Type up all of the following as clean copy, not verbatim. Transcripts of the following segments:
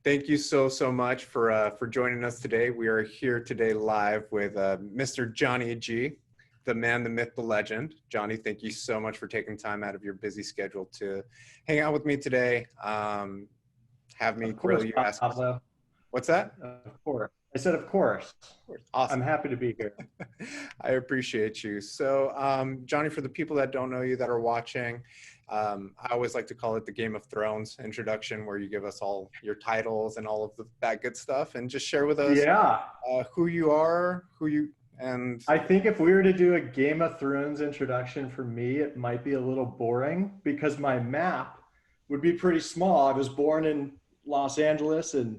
Thank you so much for joining us today. We are here today live with Mr. Johnny G, the man, the myth, the legend. Johnny, thank you so much for taking time out of your busy schedule to hang out with me today. Have me Of grill course, you, ask you. Pablo. What's that? Of course. I said, of course. I'm Awesome. happy to be here. I appreciate you. So, Johnny, for the people that don't know you that are watching, I always like to call it the Game of Thrones introduction, where you give us all your titles and all of that good stuff, and just share with us Yeah. who you are, and I think if we were to do a Game of Thrones introduction for me, it might be a little boring because my map would be pretty small. I was born in Los Angeles and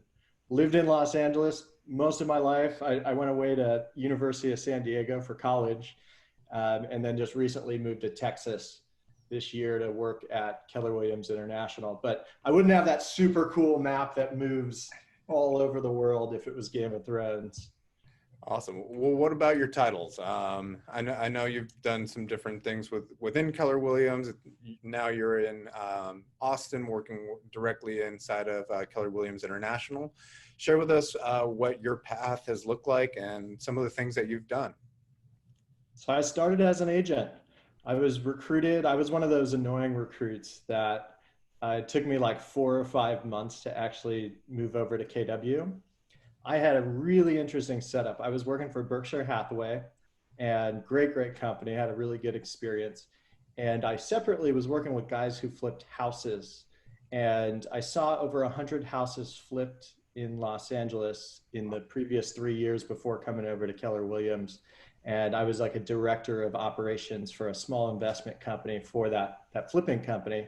lived in Los Angeles most of my life. I went away to University of San Diego for college, and then just recently moved to Texas this year to work at Keller Williams International. But I wouldn't have that super cool map that moves all over the world if it was Game of Thrones. awesome. Well, what about your titles? I know you've done some different things within Keller Williams. Now you're in Austin, working directly inside of Keller Williams International. Share with us what your path has looked like and some of the things that you've done. So I started as an agent. I was recruited. I was one of those annoying recruits that it took me like 4 or 5 months to actually move over to KW. I had a really interesting setup. I was working for Berkshire Hathaway and great company, had a really good experience. And I separately was working with guys who flipped houses. And I saw over 100 houses flipped in Los Angeles in the previous 3 years before coming over to Keller Williams. And I was like a director of operations for a small investment company for that flipping company.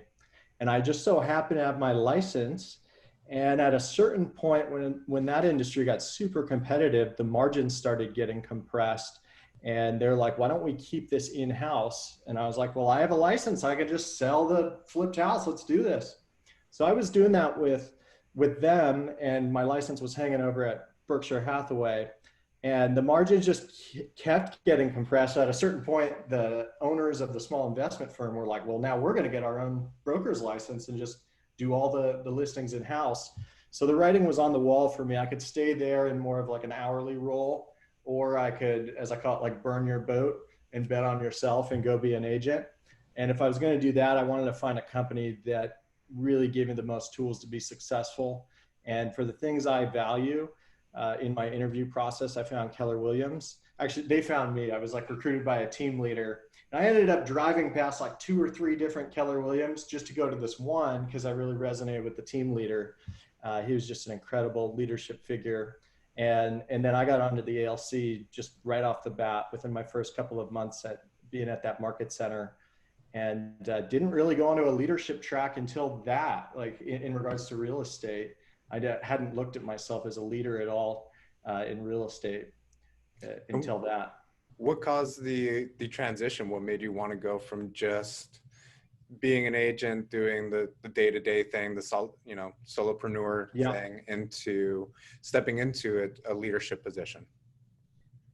And I just so happened to have my license. And at a certain point, when that industry got super competitive, the margins started getting compressed. And they're like, why don't we keep this in-house? And I was like, well, I have a license. I could just sell the flipped house. Let's do this. So I was doing that with them, and my license was hanging over at Berkshire Hathaway. And the margins just kept getting compressed. At a certain point, the owners of the small investment firm were like, well, now we're going to get our own broker's license and just do all the listings in house. So the writing was on the wall for me. I could stay there in more of like an hourly role, or I could, as I call it, like burn your boat and bet on yourself and go be an agent. And if I was going to do that, I wanted to find a company that really gave me the most tools to be successful. And for the things I value, in my interview process, I found Keller Williams. Actually, they found me. I was like recruited by a team leader. And I ended up driving past like 2 or 3 different Keller Williams just to go to this one because I really resonated with the team leader. He was just an incredible leadership figure. And then I got onto the ALC just right off the bat within my first couple of months at being at that market center, and didn't really go onto a leadership track until that, like in regards to real estate. Hadn't looked at myself as a leader at all in real estate until that. What caused the transition? What made you want to go from just being an agent, doing the day-to-day thing, solopreneur Yeah. thing, into stepping into a leadership position?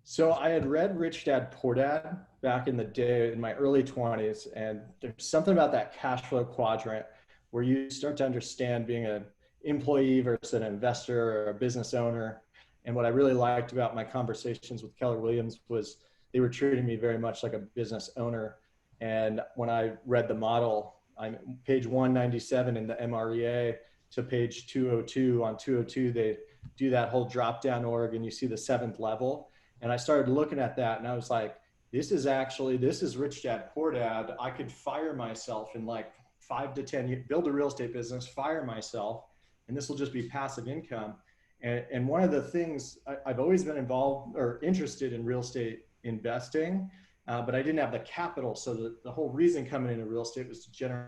So I had read Rich Dad Poor Dad back in the day in my early 20s, and there's something about that cash flow quadrant where you start to understand being an employee versus an investor or a business owner. And what I really liked about my conversations with Keller Williams was they were treating me very much like a business owner. And when I read the model, I'm page 197 in the MREA to page 202. On 202, they do that whole drop down org, and you see the 7th level. And I started looking at that, and I was like, this is Rich Dad Poor Dad. I could fire myself in like 5 to 10 years, build a real estate business, fire myself, and this will just be passive income. And one of the things I've always been involved or interested in real estate investing, but I didn't have the capital. So the whole reason coming into real estate was to generate.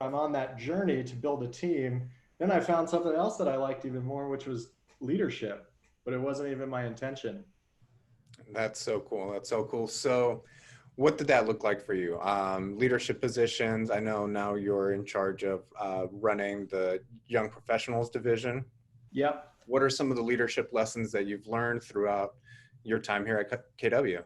I'm on that journey to build a team. Then I found something else that I liked even more, which was leadership, but it wasn't even my intention. That's so cool. That's so cool. So what did that look like for you? Leadership positions. I know now you're in charge of running the young professionals division. Yep. What are some of the leadership lessons that you've learned throughout your time here at KW?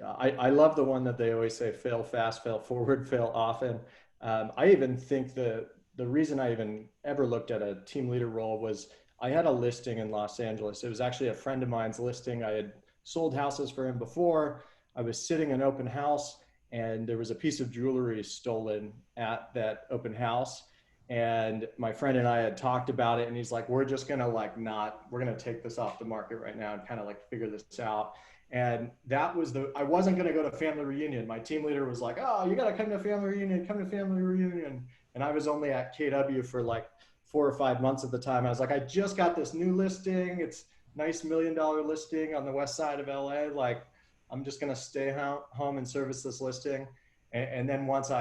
I love the one that they always say, fail fast, fail forward, fail often. I even think the reason I even ever looked at a team leader role was I had a listing in Los Angeles. It was actually a friend of mine's listing. I had sold houses for him before. I was sitting in open house and there was a piece of jewelry stolen at that open house. And my friend and I had talked about it and he's like, we're just gonna like not, we're gonna take this off the market right now and kind of like figure this out. And that was I wasn't going to go to family reunion. My team leader was like, oh, you got to come to family reunion, come to family reunion. And I was only at KW for like 4 or 5 months at the time. I was like, I just got this new listing. It's nice $1 million listing on the west side of LA. Like, I'm just going to stay home and service this listing. And then once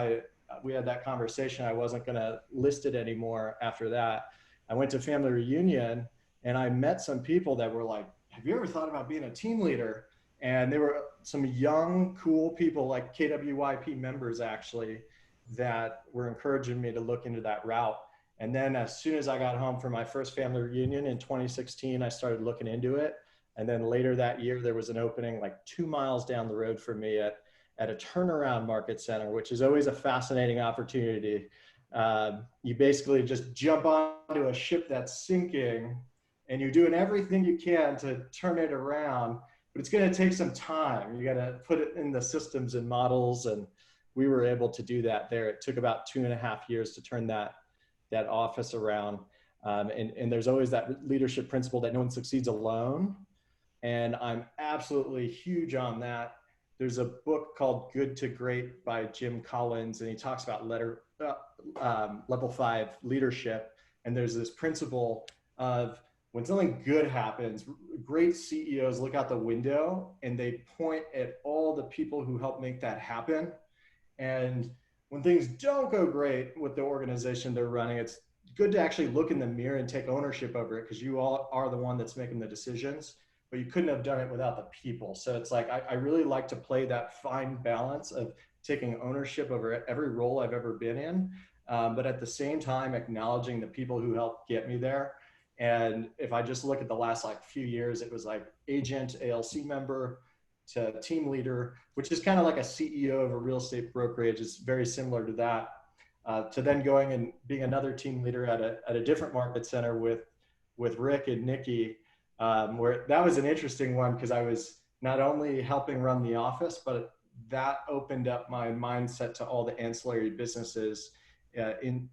we had that conversation, I wasn't going to list it anymore after that. I went to family reunion and I met some people that were like, have you ever thought about being a team leader? And there were some young, cool people like KWYP members actually that were encouraging me to look into that route. And then as soon as I got home for my first family reunion in 2016, I started looking into it. And then later that year, there was an opening like 2 miles down the road from me at a turnaround market center, which is always a fascinating opportunity. You basically just jump onto a ship that's sinking and you're doing everything you can to turn it around, but it's going to take some time. You got to put it in the systems and models. And we were able to do that there. It took about 2.5 years to turn that office around. And there's always that leadership principle that no one succeeds alone. And I'm absolutely huge on that. There's a book called Good to Great by Jim Collins, and he talks about level 5 leadership. And there's this principle of when something good happens, great CEOs look out the window and they point at all the people who helped make that happen. And when things don't go great with the organization they're running, it's good to actually look in the mirror and take ownership over it because you all are the one that's making the decisions, but you couldn't have done it without the people. So it's like, I really like to play that fine balance of taking ownership over every role I've ever been in, but at the same time, acknowledging the people who helped get me there. And if I just look at the last like few years, it was like agent, ALC member to team leader, which is kind of like a CEO of a real estate brokerage. It's very similar to that. To then going and being another team leader at a different market center with Rick and Nikki, where that was an interesting one because I was not only helping run the office, but that opened up my mindset to all the ancillary businesses in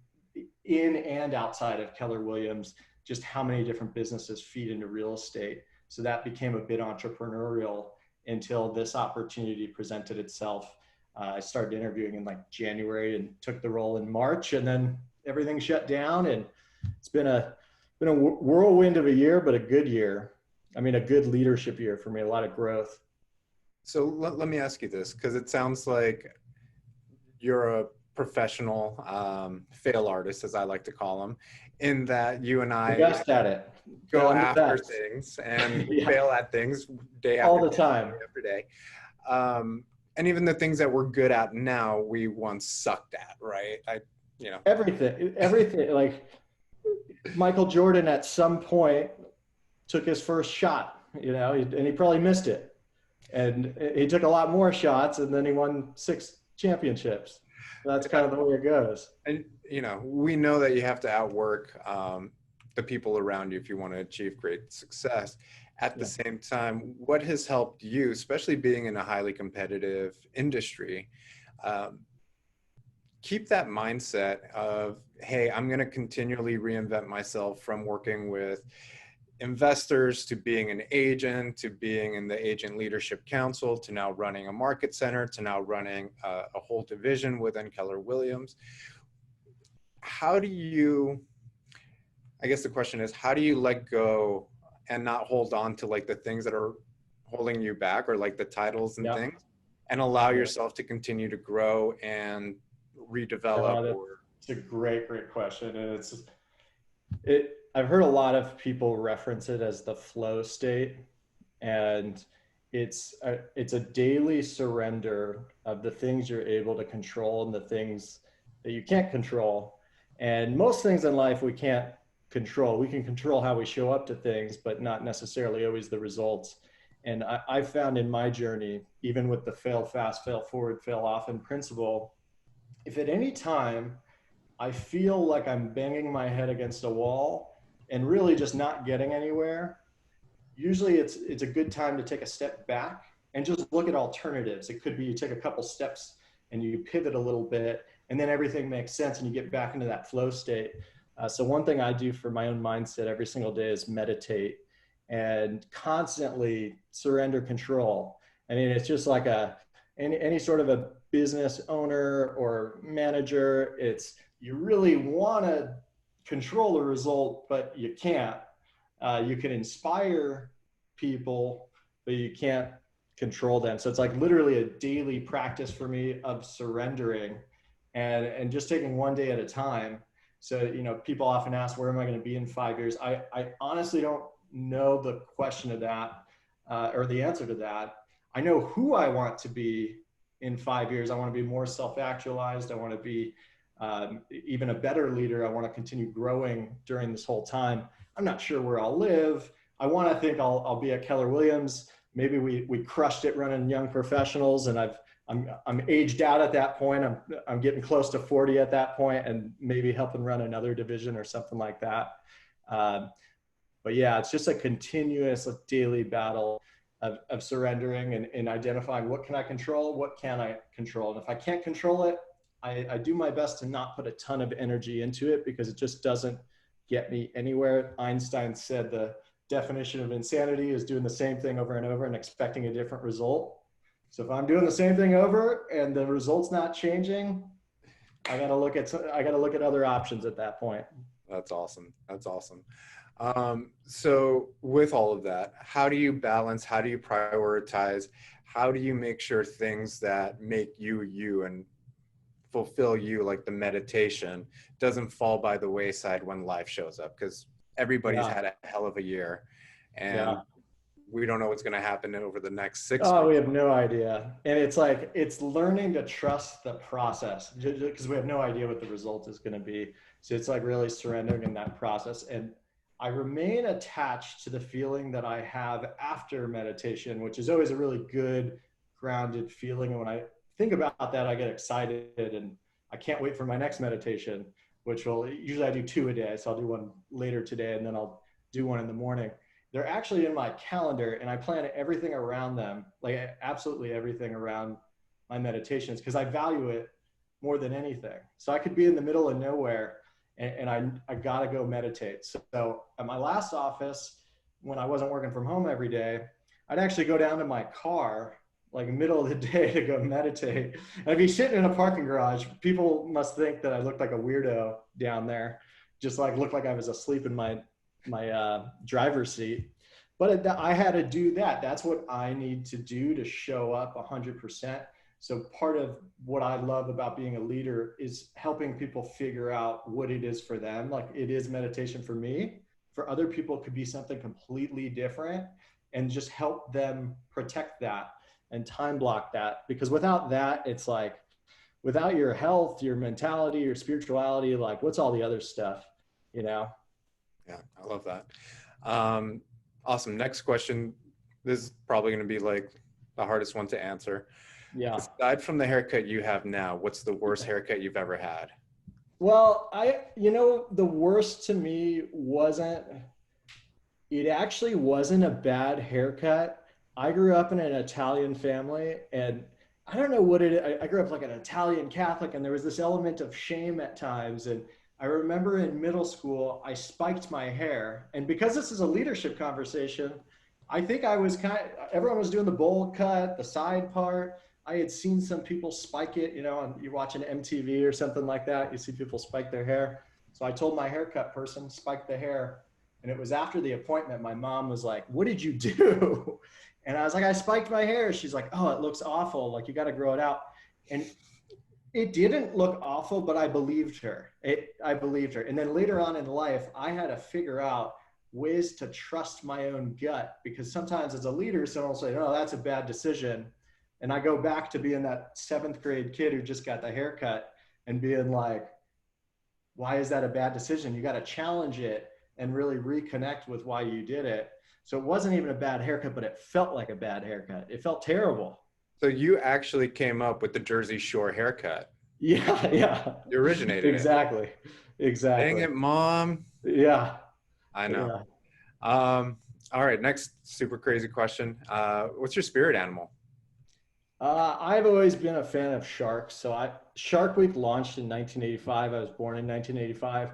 and outside of Keller Williams, just how many different businesses feed into real estate. So that became a bit entrepreneurial until this opportunity presented itself. I started interviewing in like January and took the role in March, and then everything shut down. And it's been a whirlwind of a year, but a good year. I mean, a good leadership year for me, a lot of growth. So let me ask you this, because it sounds like you're a professional fail artist, as I like to call them, in that you and I Best at it. go after things and yeah. fail at things day after all the day, time, day after day. And even the things that we're good at now, we once sucked at, right? everything. Like Michael Jordan at some point took his first shot, and he probably missed it. And he took a lot more shots, and then he won 6 championships. That's kind of the way it goes. And, we know that you have to outwork the people around you if you want to achieve great success. At the same time, what has helped you, especially being in a highly competitive industry, keep that mindset of, hey, I'm going to continually reinvent myself, from working with investors to being an agent, to being in the agent leadership council, to now running a market center, to now running a whole division within Keller Williams. How do you, I guess the question is, how do you let go and not hold on to like the things that are holding you back, or like the titles and things, and allow yourself to continue to grow and redevelop? It's a great question. And I've heard a lot of people reference it as the flow state, and it's a daily surrender of the things you're able to control and the things that you can't control. And most things in life we can't control. We can control how we show up to things, but not necessarily always the results. And I found in my journey, even with the fail fast, fail forward, fail often principle, if at any time I feel like I'm banging my head against a wall and really just not getting anywhere, usually it's a good time to take a step back and just look at alternatives. It could be you take a couple steps and you pivot a little bit, and then everything makes sense and you get back into that flow state. So one thing I do for my own mindset every single day is meditate and constantly surrender control. I mean, it's just like any sort of a business owner or manager. It's, you really want to control the result, but you can't. You can inspire people, but you can't control them. So it's like literally a daily practice for me of surrendering and just taking one day at a time. So, you know, people often ask, where am I going to be in 5 years? I honestly don't know the question of that or the answer to that. I know who I want to be in 5 years. I want to be more self-actualized. I want to be even a better leader. I want to continue growing during this whole time. I'm not sure where I'll live. I want to think I'll be at Keller Williams. Maybe we crushed it running young professionals, and I'm aged out at that point. I'm getting close to 40 at that point, and maybe helping run another division or something like that. But yeah, it's just a continuous daily battle of surrendering and identifying what can I control, what can I control. And if I can't control it, I do my best to not put a ton of energy into it, because it just doesn't get me anywhere. Einstein said the definition of insanity is doing the same thing over and over and expecting a different result. So if I'm doing the same thing over and the result's not changing, I got to look at other options at that point. That's awesome. That's awesome. So with all of that, how do you balance? How do you prioritize? How do you make sure things that make you you and fulfill you, like the meditation, doesn't fall by the wayside when life shows up? Because everybody's had a hell of a year, and we don't know what's going to happen over the next 6 months. Oh, we have no idea. And it's like, it's learning to trust the process, because we have no idea what the result is going to be. So it's like really surrendering in that process. And I remain attached to the feeling that I have after meditation, which is always a really good, grounded feeling. And when I think about that, I get excited, and I can't wait for my next meditation, which usually I do 2 a day. So I'll do one later today, and then I'll do one in the morning. They're actually in my calendar, and I plan everything around them, like absolutely everything around my meditations, because I value it more than anything. So I could be in the middle of nowhere, and I got to go meditate. So at my last office, when I wasn't working from home every day, I'd actually go down to my car, like middle of the day, to go meditate. And I'd be sitting in a parking garage. People must think that I looked like a weirdo down there, just like looked like I was asleep in my driver's seat. But I had to do that. That's what I need to do to show up 100%. So part of what I love about being a leader is helping people figure out what it is for them. Like, it is meditation for me. For other people, it could be something completely different, and just help them protect that and time block that. Because without that, it's like, without your health, your mentality, your spirituality, like, what's all the other stuff, you know? Yeah, I love that. Awesome. Next question. This is probably going to be like the hardest one to answer. Yeah. Aside from the haircut you have now, what's the worst haircut you've ever had? Well, the worst to me actually wasn't a bad haircut. I grew up in an Italian family, and I don't know what I grew up like an Italian Catholic, and there was this element of shame at times. And I remember in middle school, I spiked my hair. And because this is a leadership conversation, I think everyone was doing the bowl cut, the side part. I had seen some people spike it, and you watch an MTV or something like that, you see people spike their hair. So I told my haircut person, spike the hair. And it was after the appointment, my mom was like, "What did you do?" And I was like, "I spiked my hair." She's like, "Oh, it looks awful. Like, you got to grow it out." And it didn't look awful, but I believed her. I believed her. And then later on in life, I had to figure out ways to trust my own gut, because sometimes as a leader, someone will say, "Oh, that's a bad decision." And I go back to being that 7th grade kid who just got the haircut and being like, why is that a bad decision? You got to challenge it and really reconnect with why you did it. So it wasn't even a bad haircut, but it felt like a bad haircut. It felt terrible. So you actually came up with the Jersey Shore haircut. Yeah, yeah. You originated it. Exactly. Dang Exactly. it, mom. Yeah. I know. Yeah. All right, next super crazy question. What's your spirit animal? I've always been a fan of sharks. Shark Week launched in 1985. I was born in 1985.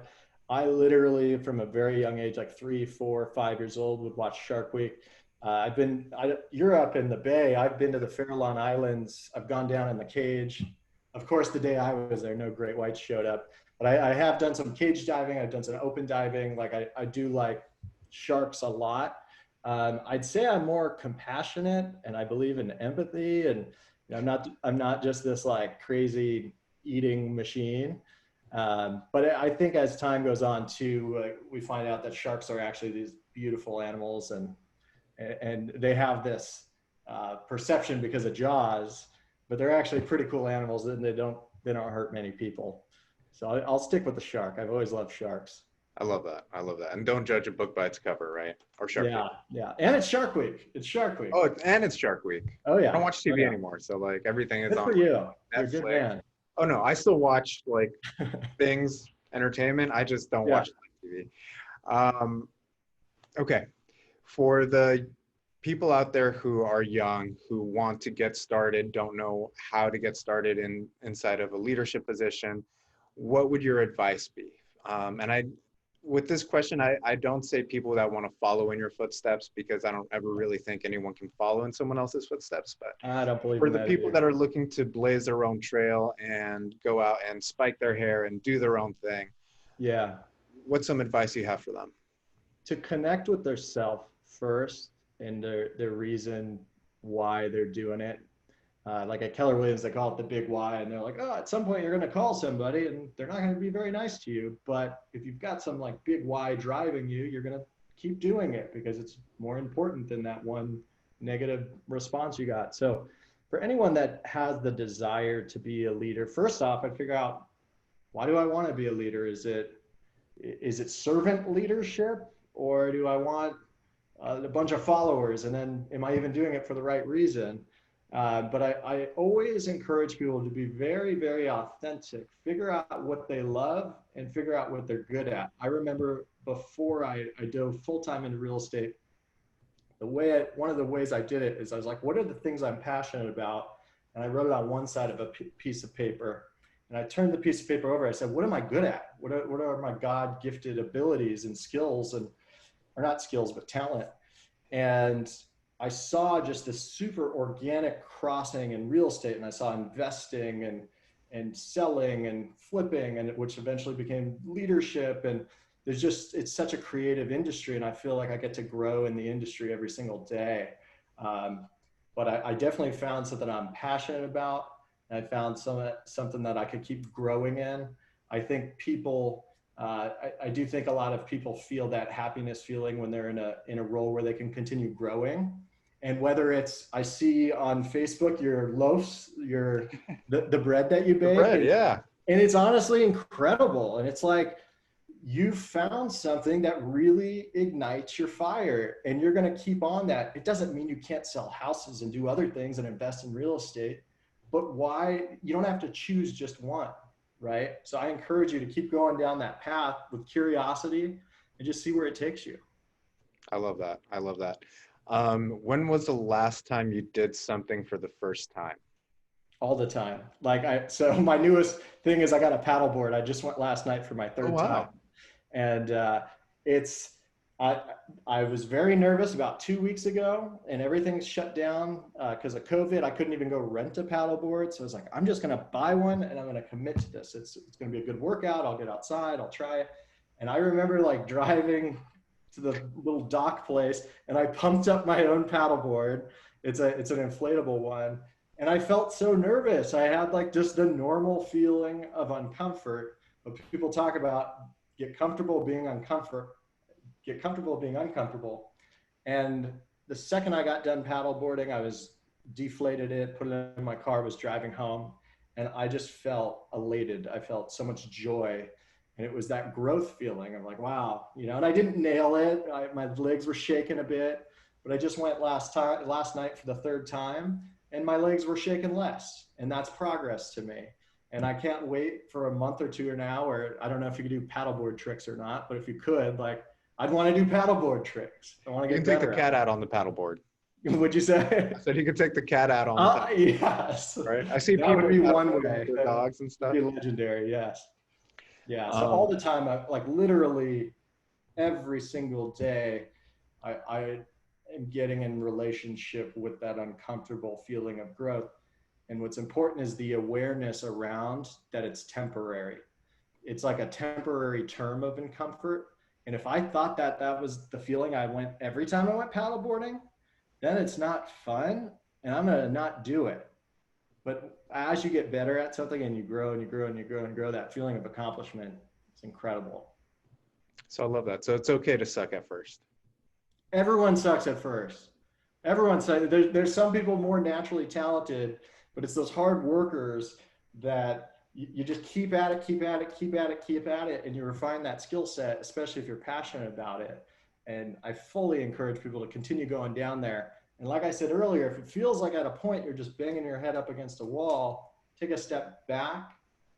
I literally, from a very young age, like 3, 4, 5 years old, would watch Shark Week. You're up in the Bay. I've been to the Farallon Islands. I've gone down in the cage. Of course, the day I was there, no great whites showed up. But I have done some cage diving. I've done some open diving. I do like sharks a lot. I'd say I'm more compassionate and I believe in empathy and I'm not just this like crazy eating machine. But I think as time goes on too, we find out that sharks are actually these beautiful animals and they have this perception because of Jaws, but they're actually pretty cool animals and they don't hurt many people. So I'll stick with the shark. I've always loved sharks. I love that. I love that. And don't judge a book by its cover, right? Or Shark Week. Yeah, yeah. And it's Shark Week. It's Shark Week. Oh, and it's Shark Week. Oh yeah. I don't watch TV Oh, yeah. anymore, so like everything is Good on for you. You're a Netflix. good man. Oh no, I still watch like things, entertainment. I just don't Yeah. watch TV. Okay, for the people out there who are young, who want to get started, don't know how to get started inside of a leadership position, what would your advice be? With this question, I don't say people that want to follow in your footsteps because I don't ever really think anyone can follow in someone else's footsteps. But I don't believe for in the that people either. that are looking to blaze their own trail and go out and spike their hair and do their own thing, Yeah. what's some advice you have for them? To connect with their self first and their reason why they're doing it. Like at Keller Williams, they call it the big why, and they're like, oh, at some point you're going to call somebody, and they're not going to be very nice to you. But if you've got some like big why driving you, you're going to keep doing it because it's more important than that one negative response you got. So, for anyone that has the desire to be a leader, first off, I'd figure out why do I want to be a leader? Is it servant leadership, or do I want a bunch of followers? And then, am I even doing it for the right reason? But I always encourage people to be very, very authentic, figure out what they love and figure out what they're good at. I remember before I dove full-time into real estate, one of the ways I did it is I was like, what are the things I'm passionate about? And I wrote it on one side of a piece of paper. And I turned the piece of paper over. I said, what am I good at? What are my God-gifted abilities and skills or not skills, but talent? And I saw just this super organic crossing in real estate, and I saw investing and selling and flipping, and which eventually became leadership. And it's such a creative industry, and I feel like I get to grow in the industry every single day. But I definitely found something I'm passionate about, and I found something that I could keep growing in. I think I do think a lot of people feel that happiness feeling when they're in a role where they can continue growing. And whether it's, I see on Facebook your loaves, the bread that you bake, Bread, yeah. and it's honestly incredible. And it's like you found something that really ignites your fire, and you're going to keep on that. It doesn't mean you can't sell houses and do other things and invest in real estate, but why you don't have to choose just one, right? So I encourage you to keep going down that path with curiosity and just see where it takes you. I love that. I love that. When was the last time you did something for the first time? All the time. So my newest thing is I got a paddleboard. I just went last night for my third time. And it's, I was very nervous about 2 weeks ago, and everything's shut down because of COVID. I couldn't even go rent a paddleboard. So I was like, I'm just going to buy one and I'm going to commit to this. It's going to be a good workout. I'll get outside. I'll try it. And I remember like driving to the little dock place, and I pumped up my own paddleboard. It's an inflatable one. And I felt so nervous. I had like just the normal feeling of uncomfort. But people talk about get comfortable being uncomfortable. And the second I got done paddleboarding, I was deflated it, put it in my car, was driving home, and I just felt elated. I felt so much joy. And it was that growth feeling of like, wow, and I didn't nail it. My legs were shaking a bit, but I just went last night for the third time, and my legs were shaking less. And that's progress to me. And I can't wait for a month or two now, or I don't know if you could do paddleboard tricks or not, but if you could, like, I'd want to do paddleboard tricks. I want to You get can take the better cat at out on the paddleboard. it. Would you say? I said you could take the cat out on the paddleboard, Yes. right? I see That people would be one paddleboarding way. with their That dogs and would stuff. be legendary. Yes. Yeah. So all Um, the time, like literally every single day, I am getting in relationship with that uncomfortable feeling of growth. And what's important is the awareness around that it's temporary. It's like a temporary term of uncomfort. And if I thought that that was the feeling I went every time I went paddleboarding, then it's not fun and I'm going to not do it. But as you get better at something and you grow and you grow and you grow and grow, that feeling of accomplishment, it's incredible. so I love that. So it's okay to suck at first. Everyone sucks at first. Everyone sucks. There's some people more naturally talented, but it's those hard workers that you just keep at it, keep at it, keep at it, keep at it, and you refine that skill set, especially if you're passionate about it. And I fully encourage people to continue going down there. And like I said earlier, if it feels like at a point you're just banging your head up against a wall, take a step back,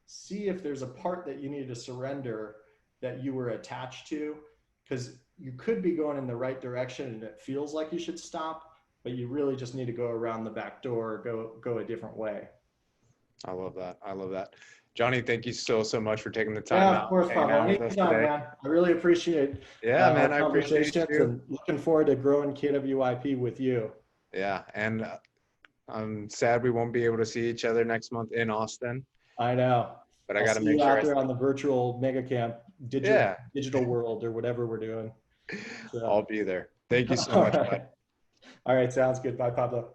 see if there's a part that you need to surrender that you were attached to, because you could be going in the right direction and it feels like you should stop, but you really just need to go around the back door or go a different way. I love that. I love that. Johnny, thank you so much for taking the time Yeah, of out course, and hanging Pablo. out with us Anytime, today. man. I really appreciate Yeah, our man, I appreciate conversations you. and looking forward to growing KWYP with you. Yeah, and I'm sad we won't be able to see each other next month in Austin, I know. but I I'll got to see make you sure out there on the virtual mega camp, yeah, digital world or whatever we're doing. I'll So, be there. Thank you so all much, bud. right. All right. Sounds good. Bye, Pablo.